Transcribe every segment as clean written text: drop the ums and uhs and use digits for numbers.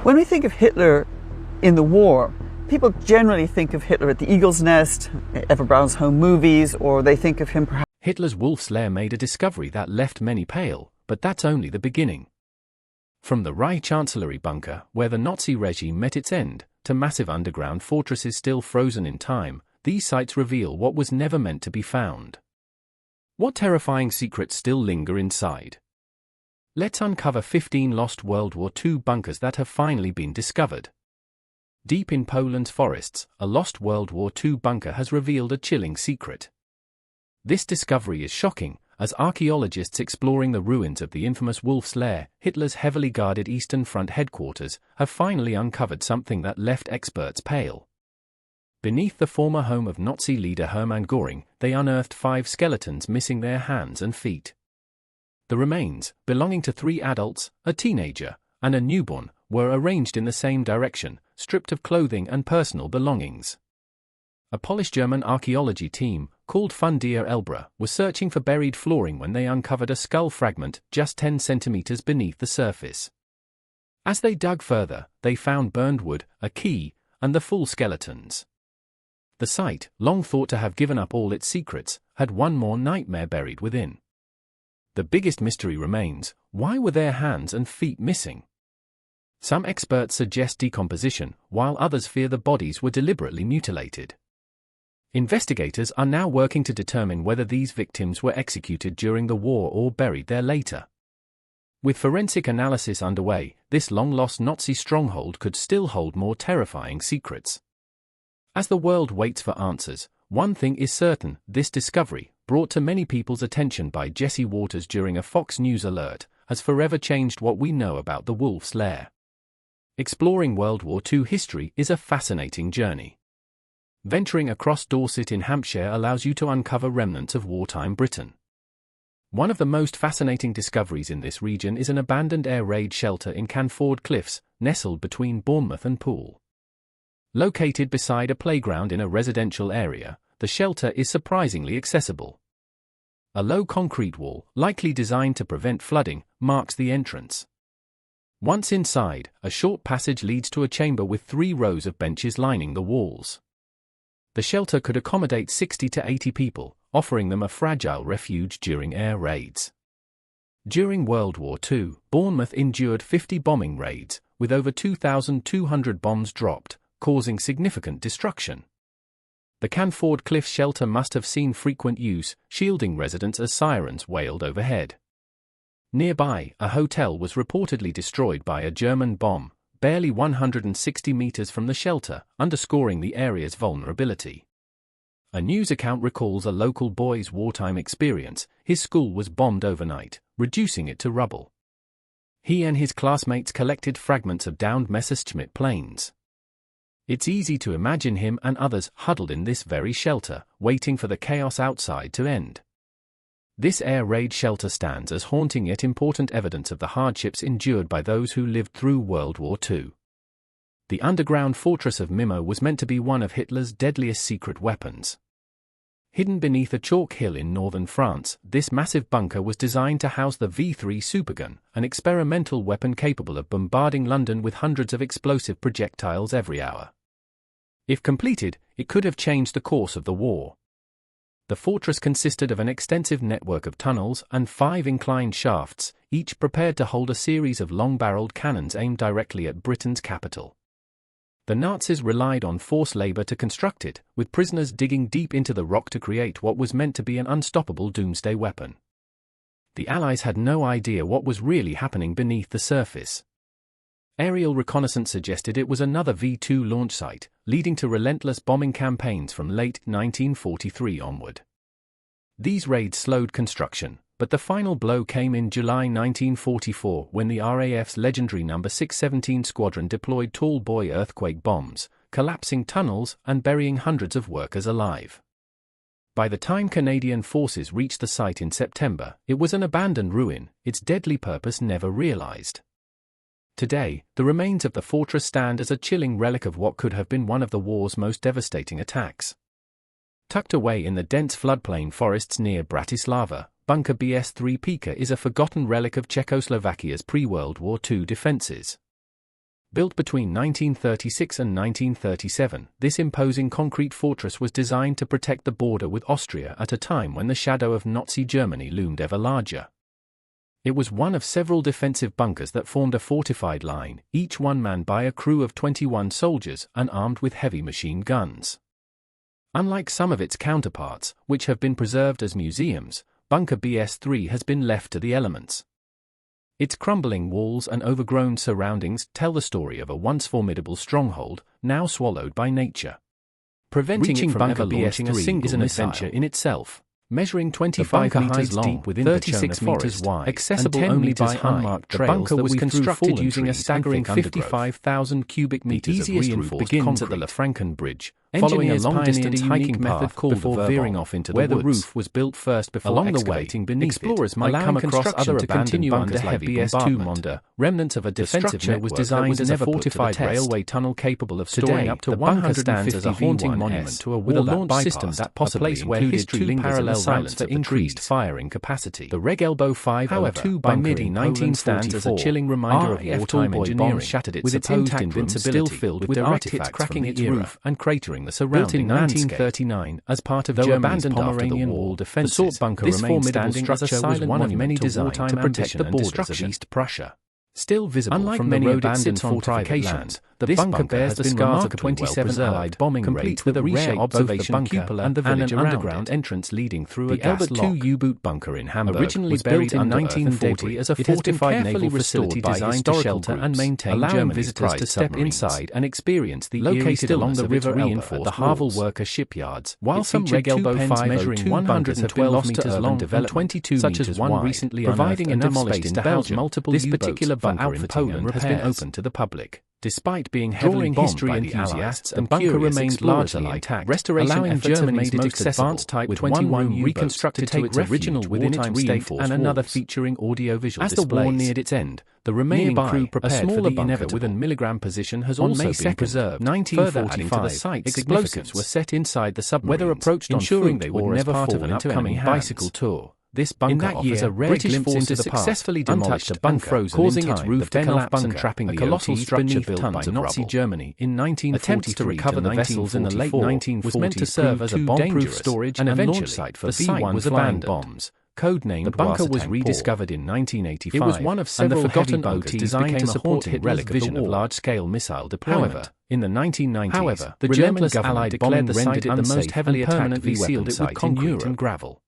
When we think of Hitler in the war, people generally think of Hitler at the Eagle's Nest, Eva Braun's home movies, or they think of him perhaps. Hitler's wolf's lair made a discovery that left many pale, but that's only the beginning. From the Reich Chancellery bunker, where the Nazi regime met its end, to massive underground fortresses still frozen in time, these sites reveal what was never meant to be found. What terrifying secrets still linger inside? Let's uncover 15 lost World War II bunkers that have finally been discovered. Deep in Poland's forests, a lost World War II bunker has revealed a chilling secret. This discovery is shocking, as archaeologists exploring the ruins of the infamous Wolf's Lair, Hitler's heavily guarded Eastern Front headquarters, have finally uncovered something that left experts pale. Beneath the former home of Nazi leader Hermann Göring, they unearthed 5 skeletons missing their hands and feet. The remains, belonging to 3 adults, a teenager, and a newborn, were arranged in the same direction, stripped of clothing and personal belongings. A Polish German archaeology team, called Fundier Elbra, was searching for buried flooring when they uncovered a skull fragment just 10 centimeters beneath the surface. As they dug further, they found burned wood, a key, and the full skeletons. The site, long thought to have given up all its secrets, had one more nightmare buried within. The biggest mystery remains: why were their hands and feet missing? Some experts suggest decomposition, while others fear the bodies were deliberately mutilated. Investigators are now working to determine whether these victims were executed during the war or buried there later. With forensic analysis underway, this long-lost Nazi stronghold could still hold more terrifying secrets. As the world waits for answers, one thing is certain: this discovery, brought to many people's attention by Jesse Waters during a Fox News alert, has forever changed what we know about the Wolf's Lair. Exploring World War II history is a fascinating journey. Venturing across Dorset in Hampshire allows you to uncover remnants of wartime Britain. One of the most fascinating discoveries in this region is an abandoned air raid shelter in Canford Cliffs, nestled between Bournemouth and Poole. Located beside a playground in a residential area, the shelter is surprisingly accessible. A low concrete wall, likely designed to prevent flooding, marks the entrance. Once inside, a short passage leads to a chamber with 3 rows of benches lining the walls. The shelter could accommodate 60 to 80 people, offering them a fragile refuge during air raids. During World War II, Bournemouth endured 50 bombing raids, with over 2,200 bombs dropped, causing significant destruction. The Canford Cliff shelter must have seen frequent use, shielding residents as sirens wailed overhead. Nearby, a hotel was reportedly destroyed by a German bomb, barely 160 meters from the shelter, underscoring the area's vulnerability. A news account recalls a local boy's wartime experience: his school was bombed overnight, reducing it to rubble. He and his classmates collected fragments of downed Messerschmitt planes. It's easy to imagine him and others huddled in this very shelter, waiting for the chaos outside to end. This air raid shelter stands as haunting yet important evidence of the hardships endured by those who lived through World War II. The underground fortress of Mimo was meant to be one of Hitler's deadliest secret weapons. Hidden beneath a chalk hill in northern France, this massive bunker was designed to house the V3 supergun, an experimental weapon capable of bombarding London with hundreds of explosive projectiles every hour. If completed, it could have changed the course of the war. The fortress consisted of an extensive network of tunnels and 5 inclined shafts, each prepared to hold a series of long-barreled cannons aimed directly at Britain's capital. The Nazis relied on forced labor to construct it, with prisoners digging deep into the rock to create what was meant to be an unstoppable doomsday weapon. The Allies had no idea what was really happening beneath the surface. Aerial reconnaissance suggested it was another V2 launch site, leading to relentless bombing campaigns from late 1943 onward. These raids slowed construction, but the final blow came in July 1944 when the RAF's legendary No. 617 Squadron deployed tall boy earthquake bombs, collapsing tunnels and burying hundreds of workers alive. By the time Canadian forces reached the site in September, it was an abandoned ruin, its deadly purpose never realized. Today, the remains of the fortress stand as a chilling relic of what could have been one of the war's most devastating attacks. Tucked away in the dense floodplain forests near Bratislava, Bunker BS3 Pika is a forgotten relic of Czechoslovakia's pre-World War II defenses. Built between 1936 and 1937, this imposing concrete fortress was designed to protect the border with Austria at a time when the shadow of Nazi Germany loomed ever larger. It was one of several defensive bunkers that formed a fortified line, each one manned by a crew of 21 soldiers and armed with heavy machine guns. Unlike some of its counterparts, which have been preserved as museums, Bunker BS3 has been left to the elements. Its crumbling walls and overgrown surroundings tell the story of a once formidable stronghold, now swallowed by nature. Preventing it from ever launching a single is an adventure in itself. Measuring 25 meters long, within 36 meters wide, accessible only by unmarked trails, the bunker was constructed using a staggering 55,000 cubic meters of reinforced concrete. At the Lafranken Bridge, following a long-distance hiking method called before veering off into the woods, where the roof was built first before excavating beneath it. Explorers might come across other abandoned bunkers like BS2 Monder, remnants of a defensive network was designed as a fortified railway tunnel capable of storing up to 150 stands as a haunting monument to a with a launch system that possibly included two parallel routes for increased firing capacity. The Reg Elbow 502 by mid-19 stands as a chilling reminder of wartime engineering, shattered its supposed invincibility, still filled with direct hits cracking its roof and cratering the surrounding landscape. Built in 1939 as part of Germany's Pomeranian Wall defences, the Sword bunker remained standing as a silent one of many designed to protect the borders of East Prussia. Still visible unlike from many abandoned fortifications, the bunker bears the scars of 27 Allied bombing raids with a rare observation cupola and an underground entrance leading through a gas lock. The Elba 2 U-boot bunker in Hamburg originally buried in 1940 as a fortified naval facility designed to shelter and maintain German visitors to step inside and experience the located along the river Elba at the Havel worker shipyards. While some Reg Elbow 5 measuring 112 meters long and 22 such as one recently providing enough space to house multiple U-boats, this particular bunker in Poland has been open to the public. Despite being heavily bombed by the enthusiasts, the bunker remained largely intact, allowing Germany's most advanced Type 21 reconstructed to its original within its state and another featuring audio-visual displays. As the war neared its end, the remaining crew prepared for the inevitable. With a milligram position has also been preserved. 1945, to the site, explosives were set inside the submarines, whether approached ensuring they would never fall into an bicycle tour. This bunker offers a rare glimpse into the successfully demolished a bunker, causing its roof to collapse and trapping the colossal structure built by Nazi Germany in 1943. Attempts to recover the vessels in the late 1940s was meant to serve as a bomb-proof storage and launch site for V1 flying bombs. Codenamed, the bunker was rediscovered in 1985. It was one of several forgotten OTs designed to support Hitler's vision of large-scale missile deployment. However, in the 1990s, the German Allied declared the site the most heavily attacked V-weapon site with concrete and gravel.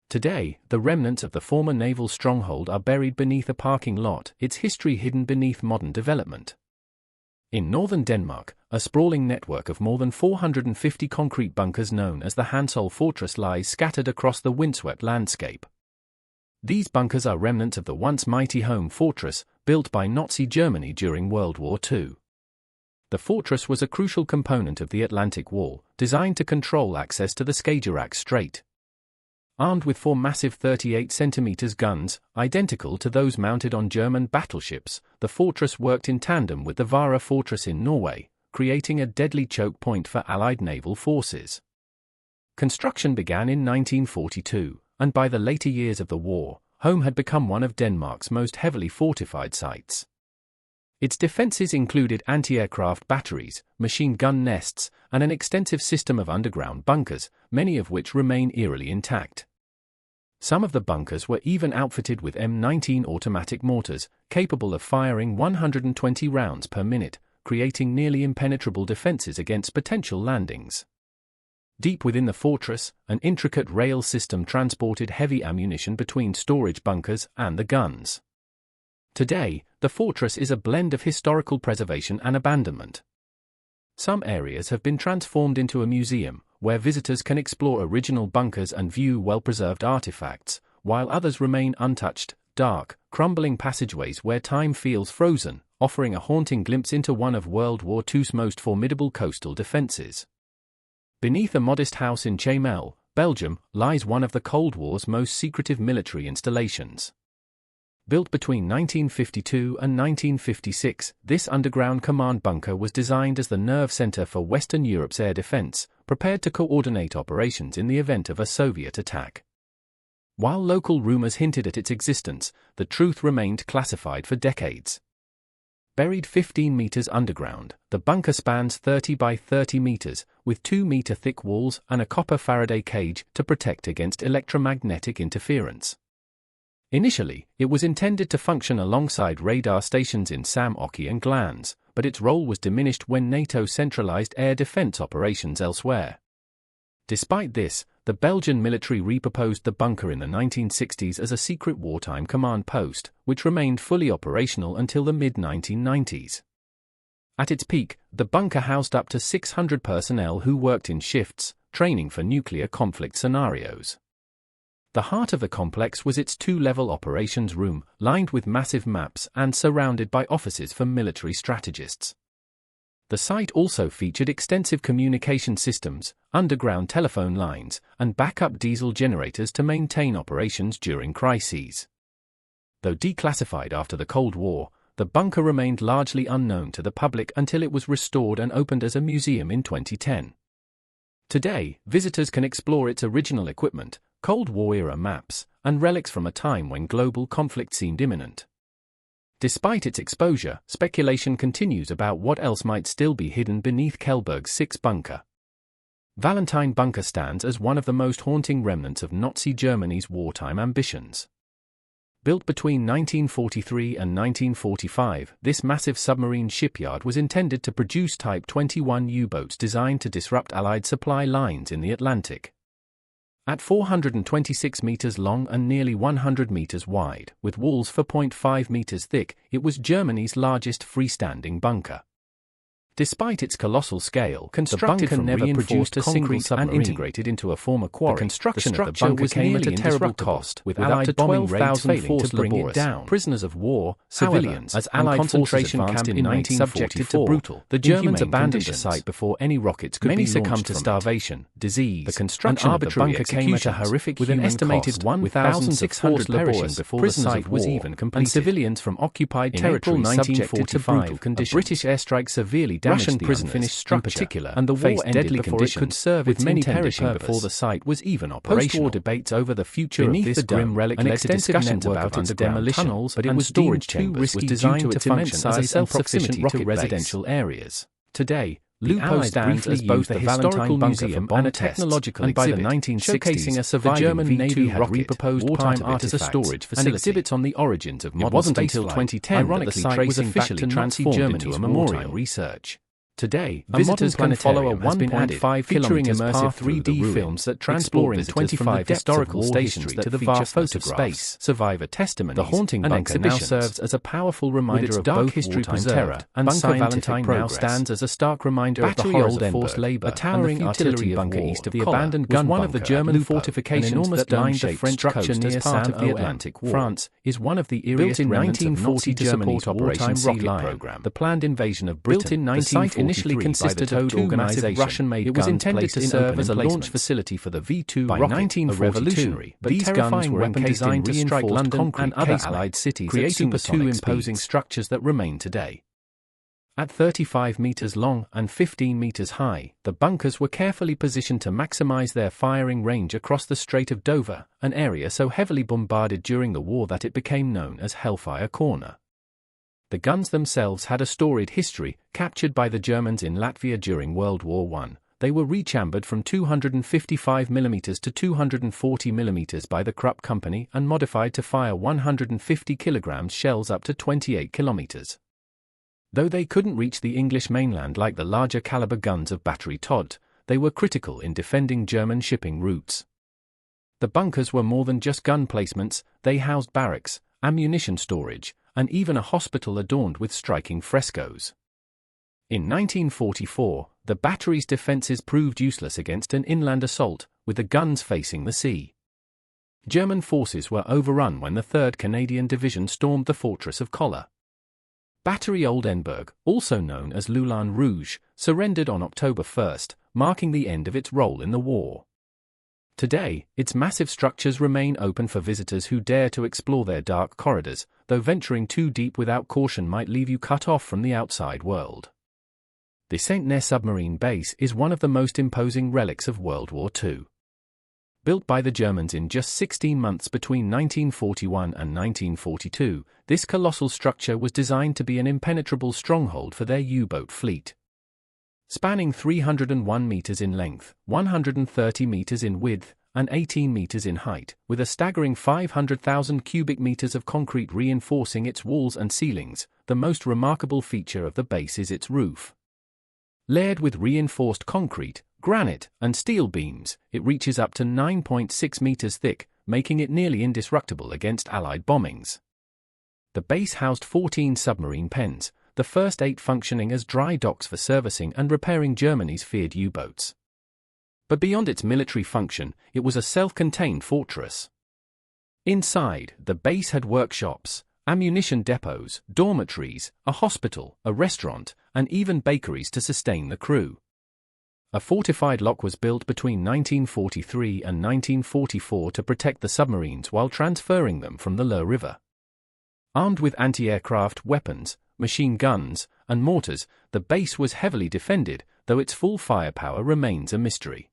Today, the remnants of the former naval stronghold are buried beneath a parking lot, its history hidden beneath modern development. In northern Denmark, a sprawling network of more than 450 concrete bunkers known as the Hansol Fortress lies scattered across the windswept landscape. These bunkers are remnants of the once mighty home fortress, built by Nazi Germany during World War II. The fortress was a crucial component of the Atlantic Wall, designed to control access to the Skagerrak Strait. Armed with 4 massive 38cm guns, identical to those mounted on German battleships, the fortress worked in tandem with the Vara fortress in Norway, creating a deadly choke point for Allied naval forces. Construction began in 1942, and by the later years of the war, Home had become one of Denmark's most heavily fortified sites. Its defenses included anti-aircraft batteries, machine gun nests, and an extensive system of underground bunkers, many of which remain eerily intact. Some of the bunkers were even outfitted with M19 automatic mortars, capable of firing 120 rounds per minute, creating nearly impenetrable defenses against potential landings. Deep within the fortress, an intricate rail system transported heavy ammunition between storage bunkers and the guns. Today, the fortress is a blend of historical preservation and abandonment. Some areas have been transformed into a museum, where visitors can explore original bunkers and view well-preserved artifacts, while others remain untouched, dark, crumbling passageways where time feels frozen, offering a haunting glimpse into one of World War II's most formidable coastal defenses. Beneath a modest house in Chamel, Belgium, lies one of the Cold War's most secretive military installations. Built between 1952 and 1956, this underground command bunker was designed as the nerve center for Western Europe's air defense, prepared to coordinate operations in the event of a Soviet attack. While local rumors hinted at its existence, the truth remained classified for decades. Buried 15 meters underground, the bunker spans 30 by 30 meters, with 2-meter-thick walls and a copper Faraday cage to protect against electromagnetic interference. Initially, it was intended to function alongside radar stations in Sam Oki and Glans, but its role was diminished when NATO centralized air defense operations elsewhere. Despite this, the Belgian military repurposed the bunker in the 1960s as a secret wartime command post, which remained fully operational until the mid-1990s. At its peak, the bunker housed up to 600 personnel who worked in shifts, training for nuclear conflict scenarios. The heart of the complex was its 2-level operations room, lined with massive maps and surrounded by offices for military strategists. The site also featured extensive communication systems, underground telephone lines, and backup diesel generators to maintain operations during crises. Though declassified after the Cold War, the bunker remained largely unknown to the public until it was restored and opened as a museum in 2010. Today, visitors can explore its original equipment, Cold War-era maps, and relics from a time when global conflict seemed imminent. Despite its exposure, speculation continues about what else might still be hidden beneath Kellberg's 6 bunker. Valentine Bunker stands as one of the most haunting remnants of Nazi Germany's wartime ambitions. Built between 1943 and 1945, this massive submarine shipyard was intended to produce Type 21 U-boats designed to disrupt Allied supply lines in the Atlantic. At 426 meters long and nearly 100 meters wide, with walls 4.5 meters thick, it was Germany's largest freestanding bunker. Despite its colossal scale, constructed the bunker never produced a single submarine and integrated into a former quarry. The construction of the bunker came at a terrible cost, with Allied bombing raids failing to bring it down. Prisoners of war, civilians, as Allied concentration camp in 1944, the Germans abandoned the site before any rockets could be launched. Many succumbed to starvation, disease, the construction of the bunker came at a horrific with an estimated 1,600 perishing before the site was even completed, and civilians from occupied territory subjected to brutal conditions. A British airstrike severely damaged Russian the unfinished structure, in particular, and the war ended deadly before it could serve its many perishing before the site was even operational. Post-war debates over the future beneath of this grim relic led to discussion about its demolition, tunnels, but it was storage too risky designed to function as a self-sufficient rocket residential areas. Today, Lupo stands as both the historical museum and a technological exhibit, and by the 1960s, showcasing a surviving German Navy had repurposed wartime art as a storage facility and exhibits on the origins of modern spaceflight. It wasn't until 2010 that the site was officially transformed into a memorial research. Today, visitors can follow a 1.5 featuring immersive 3D films that transport 25 historical stations that feature photographs, survivor testimonies. The haunting bunker now serves as a powerful reminder of both history preserved and Bunker Valentine now stands as a stark reminder of the horrors of forced labor. A towering artillery bunker east of the abandoned gun bunker, one of the German fortifications that lined the French coast near part of the Atlantic War. France is one of the eeriest remnants of Nazi Germany's wartime rocket program. The planned invasion of Britain, the site initially consisted of 2 massive Russian-made guns. It was intended to serve as a launch facility for the V-2 rocket, 1942, but these guns were designed to strike London and other Allied cities, creating the 2 imposing structures that remain today. At 35 meters long and 15 meters high, the bunkers were carefully positioned to maximize their firing range across the Strait of Dover, an area so heavily bombarded during the war that it became known as Hellfire Corner. The guns themselves had a storied history, captured by the Germans in Latvia during World War I. They were rechambered from 255mm to 240mm by the Krupp Company and modified to fire 150 kg shells up to 28 km. Though they couldn't reach the English mainland like the larger caliber guns of Battery Todt, they were critical in defending German shipping routes. The bunkers were more than just gun placements, they housed barracks, ammunition storage, and even a hospital adorned with striking frescoes. In 1944, the battery's defenses proved useless against an inland assault, with the guns facing the sea. German forces were overrun when the 3rd Canadian Division stormed the fortress of Koller. Battery Oldenburg, also known as Moulin Rouge, surrendered on October 1, marking the end of its role in the war. Today, its massive structures remain open for visitors who dare to explore their dark corridors, though venturing too deep without caution might leave you cut off from the outside world. The Saint-Nazaire submarine base is one of the most imposing relics of World War II. Built by the Germans in just 16 months between 1941 and 1942, this colossal structure was designed to be an impenetrable stronghold for their U-boat fleet. Spanning 301 meters in length, 130 meters in width, and 18 meters in height, with a staggering 500,000 cubic meters of concrete reinforcing its walls and ceilings, the most remarkable feature of the base is its roof. Layered with reinforced concrete, granite, and steel beams, it reaches up to 9.6 meters thick, making it nearly indestructible against Allied bombings. The base housed 14 submarine pens, the first 8 functioning as dry docks for servicing and repairing Germany's feared U-boats. But beyond its military function, it was a self-contained fortress. Inside, the base had workshops, ammunition depots, dormitories, a hospital, a restaurant, and even bakeries to sustain the crew. A fortified lock was built between 1943 and 1944 to protect the submarines while transferring them from the Lair River. Armed with anti-aircraft weapons, machine guns, and mortars, the base was heavily defended, though its full firepower remains a mystery.